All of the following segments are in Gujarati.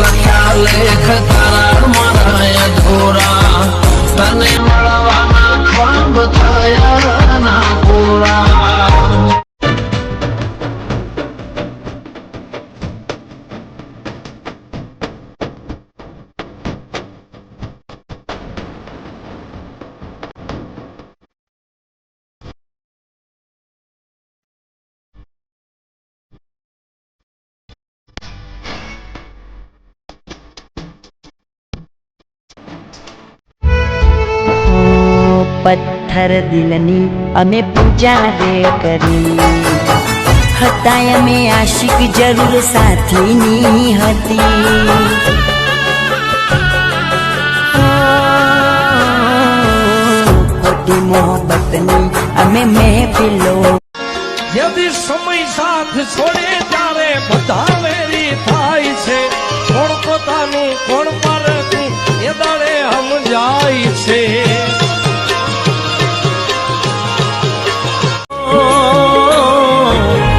મળ્યા લેખ તારા મારા અધૂરા તને મળવાના ખ્વાબ થયા ના પૂરા પથ્થર દિલની અમે પૂજા રે કરી હતા અમે આશિક જરૂર સાથીની હતી ખોટી મોહબ્બતની અમે મહેફિલો યદી સમય સાથ છોડે ત્યારે બધા વેરી થાય છે કોણ પોતાનું કોણ પરતું એ દાડે સમજાય છે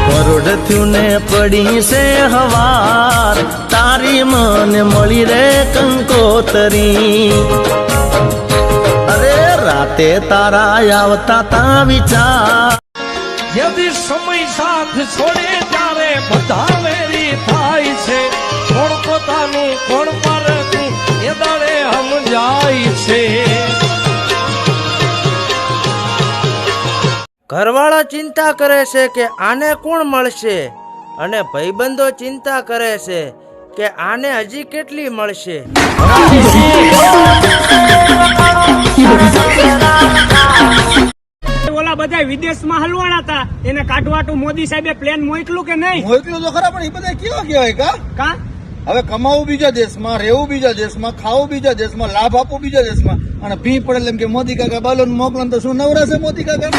કરોડથ્યું ને પડી છે હવાર તારી મને મળી રે કંકોતરી અરે રાતે તારા આવતા તા વિચાર યદી સમય સાથ છોડે ત્યારે બધા વેરી થાય છે કોણ પોતાનું કોણ પરતું એ દાડે સમજાય છે ઘરવાળા ચિંતા કરે છે કે આને કોણ મળશે અને ભાઈબંધો ચિંતા કરે છે કે આને હજી કેટલી મળશે ઓલા બધા વિદેશમાં હલવાના હતા એને કાઢવાટું મોદી સાહેબે પ્લેન મોકલું કે નહીં? મોકલું તો ખરા, પણ એ બધા કેવા કહેવાય કા હવે કમાવું બીજા દેશમાં, રહેવું બીજા દેશમાં, ખાવું બીજા દેશમાં, લાભ આપવું બીજા દેશમાં, અને ભી પડે એમ કે મોદી કાકા બાલોન મોકલો તો શું નવરાશે મોદી કાકા?